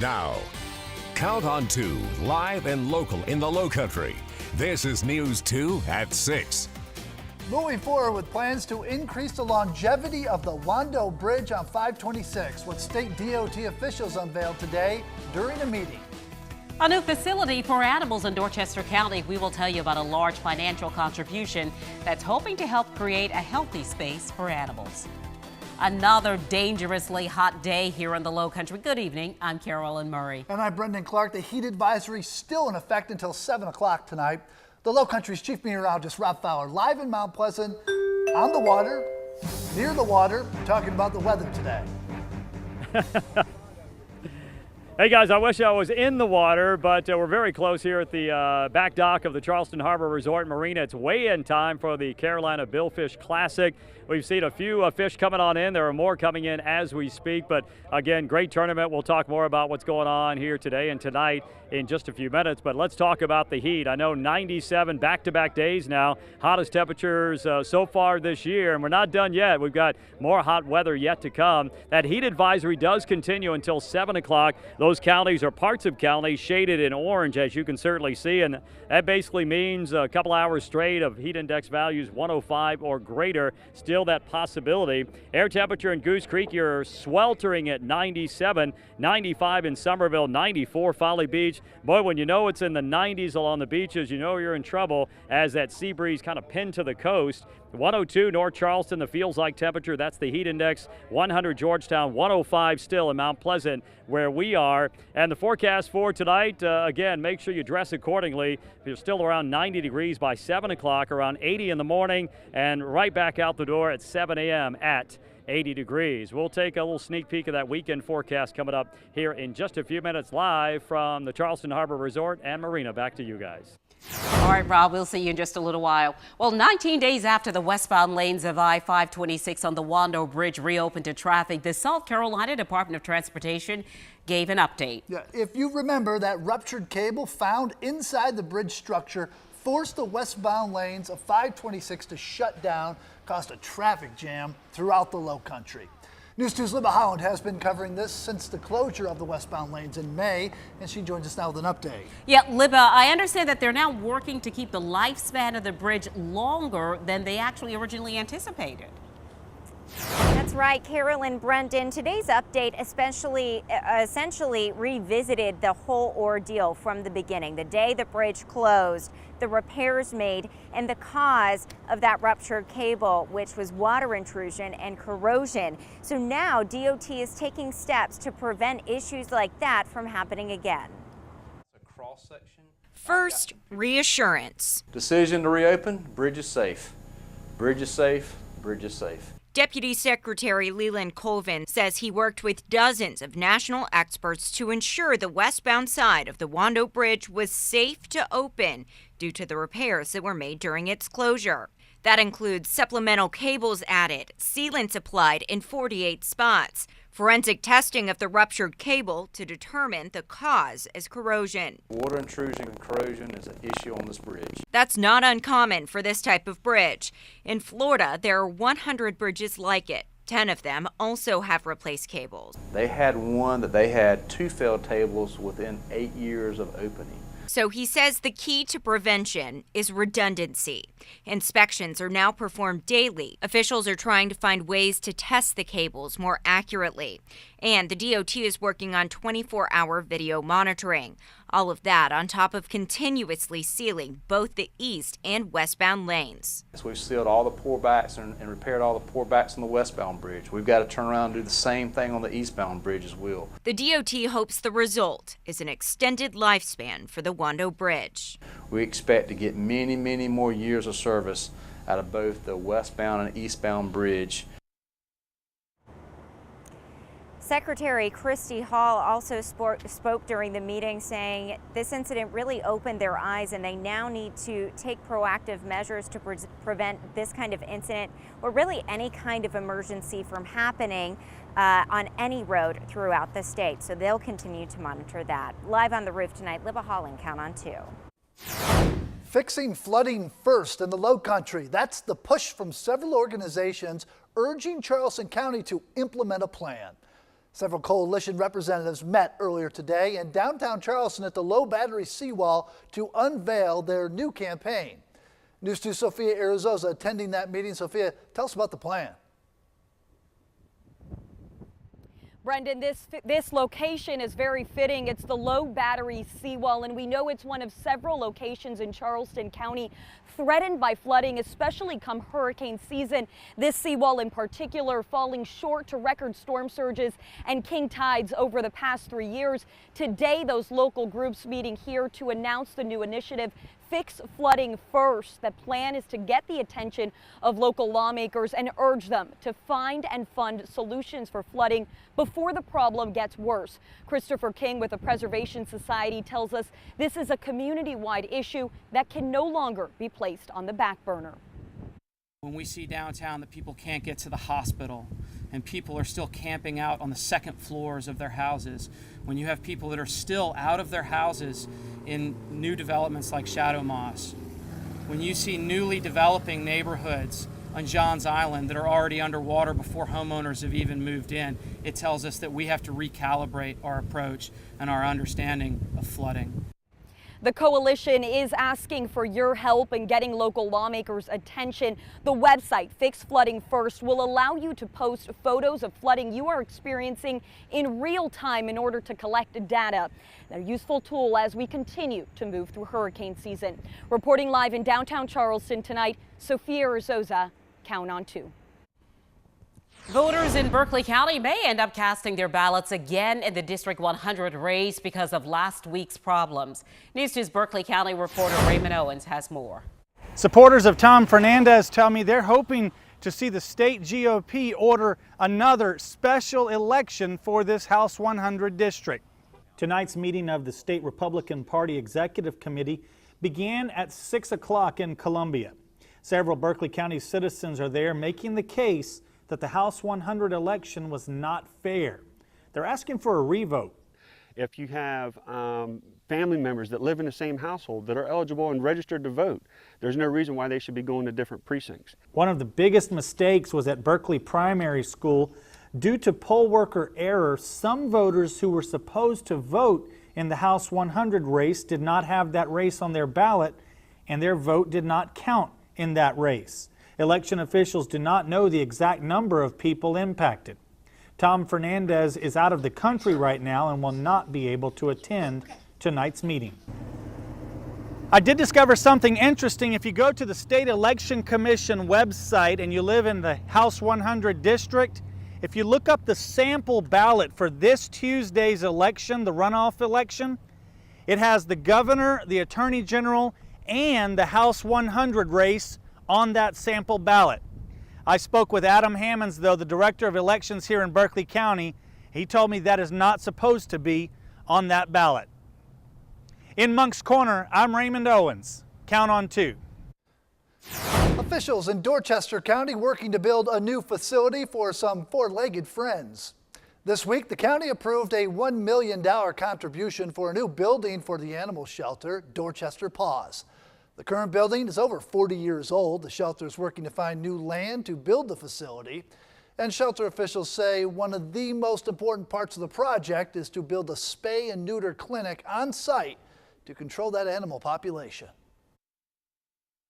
Now, Count on 2, live and local in the Low Country. This is News 2 at 6. Moving forward with plans to increase the longevity of the Wando Bridge on 526, what state DOT officials unveiled today during a meeting. A new facility for animals in Dorchester County. We will tell you about a large financial contribution that's hoping to help create a healthy space for animals. Another dangerously hot day here in the Low Country. Good evening. I'm Carolyn Murray. And I'm Brendan Clark. The heat advisory still in effect until 7 o'clock tonight. The Low Country's chief meteorologist Rob Fowler live in Mount Pleasant on the water, near the water, talking about the weather today. Hey guys, I wish I was in the water, but we're very close here at the back dock of the Charleston Harbor Resort Marina. It's weigh-in time for the Carolina Billfish Classic. We've seen a few fish coming on in. There are more coming in as we speak, but again, great tournament. We'll talk more about what's going on here today and tonight in just a few minutes, but let's talk about the heat. I know 97 back-to-back days now, hottest temperatures so far this year, and we're not done yet. We've got more hot weather yet to come. That heat advisory does continue until 7 o'clock. Those counties or parts of counties shaded in orange, as you can certainly see, and that basically means a couple hours straight of heat index values 105 or greater. Still that possibility. Air temperature in Goose Creek, you're sweltering at 97, 95 in Somerville, 94 Folly Beach. Boy, when you know it's in the 90s along the beaches, you know you're in trouble as that sea breeze kind of pinned to the coast. 102 North Charleston, the feels like temperature, that's the heat index. 100 Georgetown, 105 still in Mount Pleasant where we are. And the forecast for tonight, again, make sure you dress accordingly. You're still around 90 degrees by 7 o'clock, around 80 in the morning, and right back out the door at 7 a.m. at 80 degrees. We'll take a little sneak peek of that weekend forecast coming up here in just a few minutes live from the Charleston Harbor Resort and Marina. Back to you guys. All right, Rob, we'll see you in just a little while. Well, 19 days after the westbound lanes of I-526 on the Wando Bridge reopened to traffic, the South Carolina Department of Transportation gave an update. Yeah, if you remember, that ruptured cable found inside the bridge structure forced the westbound lanes of 526 to shut down, caused a traffic jam throughout the Low Country. News 2's Libba Holland has been covering this since the closure of the westbound lanes in May, and she joins us now with an update. Yeah, Libba, I understand that they're now working to keep the lifespan of the bridge longer than they actually originally anticipated. That's right, Carolyn, Brendan. Today's update essentially revisited the whole ordeal from the beginning, the day the bridge closed, the repairs made, and the cause of that ruptured cable, which was water intrusion and corrosion. So now DOT is taking steps to prevent issues like that from happening again. First, reassurance. Decision to reopen, bridge is safe. Bridge is safe, bridge is safe. Deputy Secretary Leland Colvin says he worked with dozens of national experts to ensure the westbound side of the Wando Bridge was safe to open due to the repairs that were made during its closure. That includes supplemental cables added, sealants applied in 48 spots, forensic testing of the ruptured cable to determine the cause as corrosion. Water intrusion and corrosion is an issue on this bridge. That's not uncommon for this type of bridge. In Florida, there are 100 bridges like it. 10 of them also have replaced cables. They had one that they had 2 failed tables within 8 years of opening. So he says the key to prevention is redundancy. Inspections are now performed daily. Officials are trying to find ways to test the cables more accurately. And the DOT is working on 24-hour video monitoring. All of that on top of continuously sealing both the east and westbound lanes. So we've sealed all the pourbacks and repaired all the pourbacks on the westbound bridge. We've got to turn around and do the same thing on the eastbound bridge as well. The DOT hopes the result is an extended lifespan for the Wando Bridge. We expect to get many, many more years of service out of both the westbound and eastbound bridge. Secretary Christy Hall also spoke during the meeting, saying this incident really opened their eyes and they now need to take proactive measures to prevent this kind of incident or really any kind of emergency from happening on any road throughout the state. So they'll continue to monitor that. Live on the roof tonight, Libba Holland, Count on 2. Fixing flooding first in the Low Country. That's the push from several organizations urging Charleston County to implement a plan. Several coalition representatives met earlier today in downtown Charleston at the Low Battery Seawall to unveil their new campaign. News 2 Sophia Arizosa attending that meeting. Sophia, tell us about the plan. Brendan, this location is very fitting. It's the Low Battery Seawall, and we know it's one of several locations in Charleston County threatened by flooding, especially come hurricane season. This seawall in particular falling short to record storm surges and king tides over the past 3 years. Today, those local groups meeting here to announce the new initiative, Fix Flooding First. The plan is to get the attention of local lawmakers and urge them to find and fund solutions for flooding before the problem gets worse. Christopher King with the Preservation Society tells us this is a community-wide issue that can no longer be placed on the back burner. When we see downtown that people can't get to the hospital and people are still camping out on the second floors of their houses, when you have people that are still out of their houses in new developments like Shadow Moss, when you see newly developing neighborhoods on Johns Island that are already underwater before homeowners have even moved in, it tells us that we have to recalibrate our approach and our understanding of flooding. The coalition is asking for your help in getting local lawmakers' attention. The website, Fix Flooding First, will allow you to post photos of flooding you are experiencing in real time in order to collect data. A useful tool as we continue to move through hurricane season. Reporting live in downtown Charleston tonight, Sophia Arizosa, Count on 2. Voters in Berkeley County may end up casting their ballots again in the District 100 race because of last week's problems. News 2's Berkeley County reporter Raymond Owens has more. Supporters of Tom Fernandez tell me they're hoping to see the state GOP order another special election for this House 100 district. Tonight's meeting of the State Republican Party Executive Committee began at 6 o'clock in Columbia. Several Berkeley County citizens are there making the case that the House 100 election was not fair. They're asking for a revote. If you have family members that live in the same household that are eligible and registered to vote, there's no reason why they should be going to different precincts. One of the biggest mistakes was at Berkeley Primary School. Due to poll worker error, some voters who were supposed to vote in the House 100 race did not have that race on their ballot, and their vote did not count in that race. Election officials do not know the exact number of people impacted. Tom Fernandez is out of the country right now and will not be able to attend tonight's meeting. I did discover something interesting. If you go to the State Election Commission website and you live in the House 100 district, if you look up the sample ballot for this Tuesday's election, the runoff election, it has the governor, the attorney general, and the House 100 race on that sample ballot. I spoke with Adam Hammonds, though, the director of elections here in Berkeley County. He told me that is not supposed to be on that ballot. In Monk's Corner, I'm Raymond Owens. Count on 2. Officials in Dorchester County working to build a new facility for some four-legged friends. This week, the county approved a $1 million contribution for a new building for the animal shelter, Dorchester Paws. The current building is over 40 years old. The shelter is working to find new land to build the facility. And shelter officials say one of the most important parts of the project is to build a spay and neuter clinic on site to control that animal population.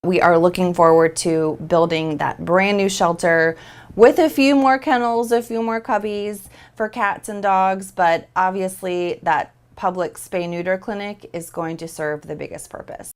We are looking forward to building that brand new shelter with a few more kennels, a few more cubbies for cats and dogs, but obviously that public spay neuter clinic is going to serve the biggest purpose.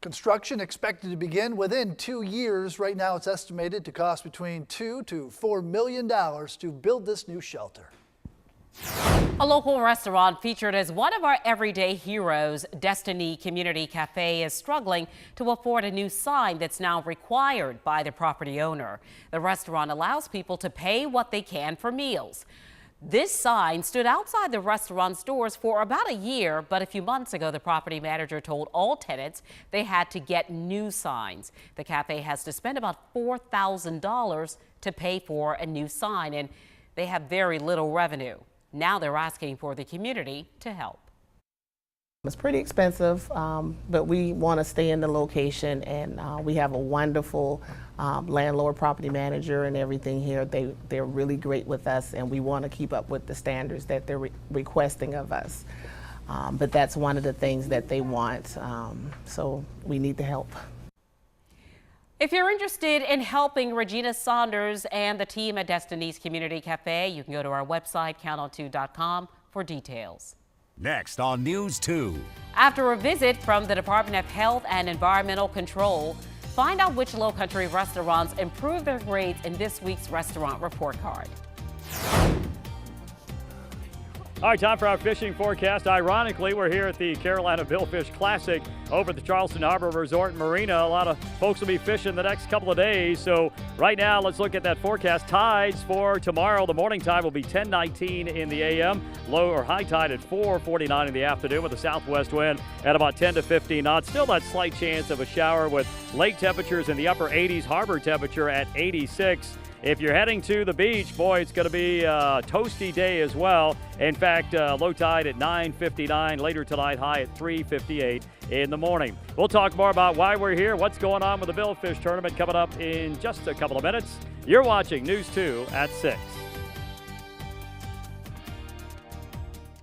Construction expected to begin within 2 years. Right now it's estimated to cost between $2 to $4 million to build this new shelter. A local restaurant featured as one of our everyday heroes, Destiny Community Cafe, is struggling to afford a new sign that's now required by the property owner. The restaurant allows people to pay what they can for meals. This sign stood outside the restaurant's doors for about a year, but a few months ago, the property manager told all tenants they had to get new signs. The cafe has to spend about $4,000 to pay for a new sign, and they have very little revenue. Now they're asking for the community to help. It's pretty expensive, but we want to stay in the location, and we have a wonderful landlord, property manager, and everything here. They're really great with us, and we want to keep up with the standards that they're requesting of us. But that's one of the things that they want, so we need the help. If you're interested in helping Regina Saunders and the team at Destiny's Community Cafe, you can go to our website, count-on2.com, for details. Next on News 2. After a visit from the Department of Health and Environmental Control, find out which Lowcountry restaurants improved their grades in this week's restaurant report card. All right, time for our fishing forecast. Ironically, we're here at the Carolina Billfish Classic over at the Charleston Harbor Resort and Marina. A lot of folks will be fishing the next couple of days. So right now, let's look at that forecast. Tides for tomorrow. The morning tide will be 10:19 in the a.m. Low or high tide at 4:49 in the afternoon with a southwest wind at about 10 to 15 knots. Still that slight chance of a shower with lake temperatures in the upper 80s, harbor temperature at 86. If you're heading to the beach, boy, it's going to be a toasty day as well. In fact, low tide at 9:59, later tonight high at 3:58 in the morning. We'll talk more about why we're here, what's going on with the Billfish tournament coming up in just a couple of minutes. You're watching News 2 at 6.